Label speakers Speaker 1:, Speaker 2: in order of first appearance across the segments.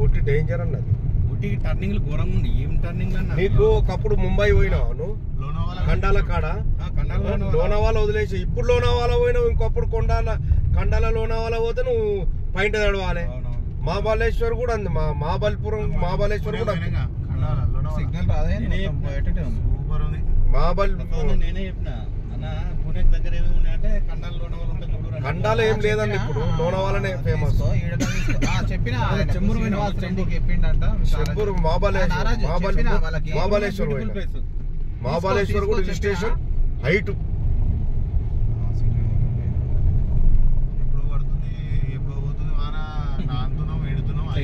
Speaker 1: Ooty danger అన్నది.
Speaker 2: ఊటీకి టర్నింగ్లు ఘోరంగా ఉంది. ఏం టర్నింగ్ అన్న?
Speaker 1: నీకు ఒకప్పుడు ముంబై పోయినావు నువ్వు, కండాల కాడ లోనావాలా వదిలేసి, ఇప్పుడు లోనావాలా పోయినావు, ఇంకొప్పుడు కండాల లోనావాలా పోతే నువ్వు పైంట తడవాలి. మహాబలేశ్వర్ కూడా అంది, మహాబలేశ్వర్ కూడా
Speaker 2: సిగ్నల్ రాదే. నేనే చెప్పిన అన్న పూణే దగ్గర ఏమి ఉన్నాయంటే కండాల లోనావాలా ఉంటే చూడు.
Speaker 1: కండాల ఏం లేదండి, ఇప్పుడు లోనావాలానే ఫేమస్. చెంబూరు మహాబలేశ్వర్ కూడా రిజిస్ట్రేషన్ హైట్.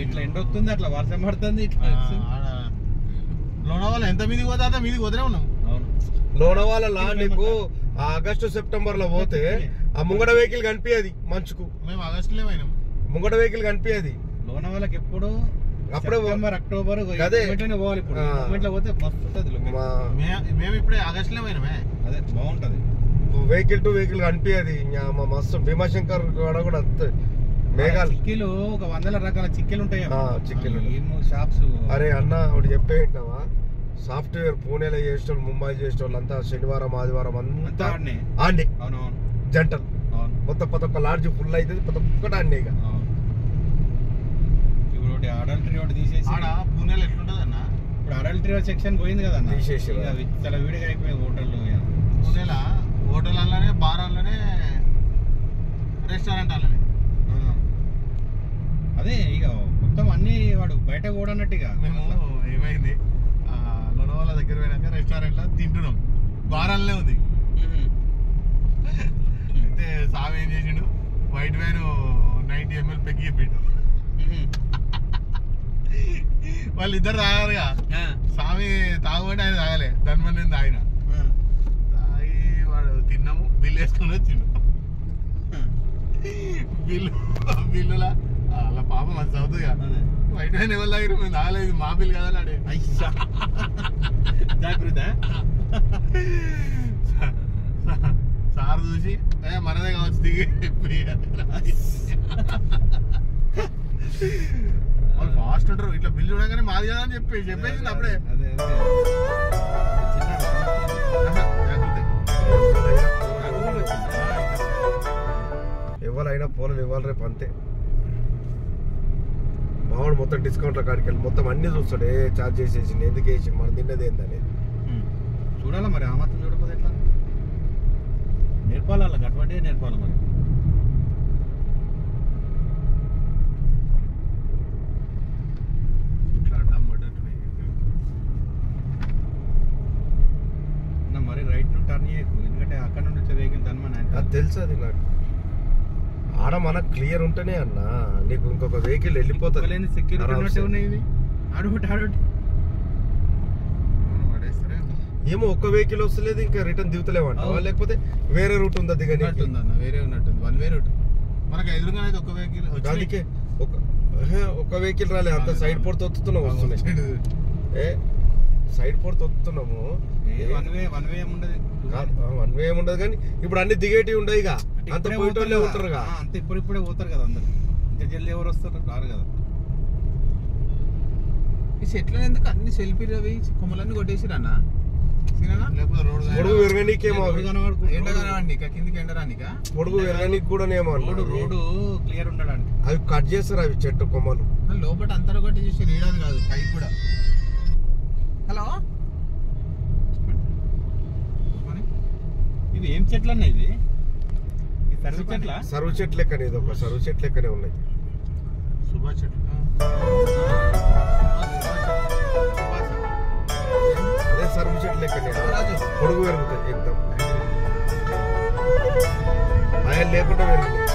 Speaker 2: ఇట్లా ఎండ వస్తుంది, అట్లా వర్షం పడుతుంది.
Speaker 3: లోనావాలా ఎంత మీదికి పోతే అంత మీదికి వదిలే ఉన్నాం.
Speaker 1: లోనావాలా నీకు ఆగస్టు సెప్టెంబర్ లో పోతే ఆ ముంగడ వెహికల్ కనిపించేది మంచుకు.
Speaker 3: మేము ఆగస్టులో పోయినాం,
Speaker 1: ముంగడ వెహికల్ కనిపించేది.
Speaker 2: లోనావాలాకి ఎప్పుడు
Speaker 1: అప్పుడే
Speaker 2: అక్టోబర్ పోవాలి. ఇప్పుడు పోతే మస్తు ఉంటుంది.
Speaker 3: మేము ఇప్పుడే ఆగస్టులో పోయినామే.
Speaker 2: అదే బాగుంటది,
Speaker 1: వెహికల్ టు వెహికల్ కనిపించేది. మస్తు భీమాశంకర్ కూడా అంతే. మేఘాలు
Speaker 2: చిక్కీలు ఒక 100 రకాల చిక్కీలు ఉంటాయి.
Speaker 1: చిక్కీలు
Speaker 2: షాప్స్.
Speaker 1: అరే అన్న ఒకటి చెప్పేంటావా, సాఫ్ట్వేర్ పూణేలో చేసేటోళ్ళు, ముంబై చేసేటోళ్ళు అంతా శనివారం ఆదివారం అంతా ఆండి జంటలు మొత్తం ప్రతి ఒక్క లాడ్జ్ ఫుల్ అవుతుంది, ప్రతి ఒక్కటి ఆండి. ఇక
Speaker 2: ఇప్పుడు అడల్టరీ ఒకటి తీసేసి
Speaker 3: పూణేలో ఎట్లుంటది అన్న,
Speaker 2: ఇప్పుడు అడల్టరీ సెక్షన్ పోయింది కదా,
Speaker 1: తీసేసి
Speaker 2: చాలా వీడిగా అయిపోయింది. హోటల్
Speaker 3: పూణేలో హోటల్ అల్లనే, బార్ అల్లనే, రెస్టారెంట్ అల్లనే.
Speaker 2: అదే ఇక మొత్తం అన్ని వాడు బయట పోడన్నట్టు. ఇక
Speaker 3: మేము ఏమైంది, లోనావాలా దగ్గర పోయినాక రెస్టారెంట్ లో తింటున్నాం, బారాలనే ఉంది. అయితే సామి ఏం చేసిండు, వైట్ వైన్ 90 ml పెగ్గి చెప్పిండు. వాళ్ళిద్దరు తాగారుగా, స్వామి తాగుబట్టి ఆయన తాగలే, దాని మీద నేను తాగిన. తాగి వాడు తిన్నాము, బిల్లు వేసుకొని వచ్చిండు. బిల్లులా అలా పాప మంచి అవుతుంది కదా, వైట్ వైన్ ఎవరు తాగిరు, మేము తాగలేదు, మా బిల్లు కదా అడే.
Speaker 2: జాగ్రత్త.
Speaker 3: సార్ చూసి మనదే కావచ్చు దిగి, వాళ్ళు ఫాస్ట్ ఉంటారు. ఇట్లా బిల్లు చూడగానే మాది కదా అని చెప్పేసింది అప్పుడే.
Speaker 1: ఎవరైనా పోలేదు, ఇవ్వాలి రేపు అంతే. మావాడు మొత్తం డిస్కౌంట్ల కాడికి వెళ్ళి మొత్తం అన్ని చూస్తాడు, ఏ ఛార్జ్ చేసేసి ఎందుకు వేసి మనం తిన్నది ఏందని
Speaker 2: చూడాలా. మరి ఆ మాత్రం చూడకపోతే ఎట్లా, నేర్పాలి, వాళ్ళకి అటువంటి నేర్పాలి. మరి మరి రైట్ నుండి టర్న్ చేయకు, ఎందుకంటే అక్కడ నుండి వచ్చే వెహికల్ దాని
Speaker 1: అది తెలుసు. అది నాకు ఆడ మనకు క్లియర్ ఉంటేనే అన్న, నీకు ఇంకొక వెహికల్ వెళ్ళిపోతుంది. ఏమో ఒక్క వెహికల్ వస్తలేదు, ఇంకా రిటర్న్ దిగుతలేమంట, లేకపోతే వేరే రూట్ ఉందా దిగని?
Speaker 3: వేరే ఉన్నట్టుంది, 1 వే రూట్. మనకు ఎదురుగానే ఒక వెహికల్,
Speaker 1: అందుకే ఒక వెహికల్ రాలే, అంత సైడ్ పోర్ట్ తొత్తున్నావు వస్తున్నాయి. సైడ్ పోర్ట్ తొత్తున్నాము,
Speaker 2: 1 వే
Speaker 1: ఏముండదు. కానీ ఇప్పుడు అన్ని దిగేటివి ఉండవు, ఇక అంత పోయేటోళ్ళే ఉంటారు కదా,
Speaker 2: అంత ఇప్పుడే పోతారు కదా అందరు. ఇంకా జల్దీ ఎవరు వస్తారు, రారు కదా.
Speaker 3: ఈ సెట్లు ఎందుకు అన్ని సెల్ఫీలు అవి కొమ్మలన్నీ కొట్టేసిరా అన్న?
Speaker 1: పొడుగు విరగనీకేమో,
Speaker 3: ఎండగానిక కిందికి ఎండరానిక,
Speaker 1: పొడుగు విరగనీకి కూడా ఏమో
Speaker 2: రోడ్డు క్లియర్ ఉండడానికి
Speaker 1: అవి కట్ చేస్తారు, అవి చెట్టు కొమ్మలు
Speaker 3: లోపల అంతలో కొట్టి చూసి రీడాది కాదు, పైకి కూడా. హలో,
Speaker 2: ఇది ఏం చెట్లు అన్న? ఇది
Speaker 1: సర్వ చెట్లు లెక్కనే, ఇది ఒక సర్వ చెట్లు లెక్కనే ఉన్నాయి.
Speaker 3: సుభాష్ చెట్లు,
Speaker 1: అదే సర్వ చెట్లు లెక్కనే, పొడుగు పెరుగుతాయి, ఎక్దం ఆయన లేకుండా పెరుగుతాయి.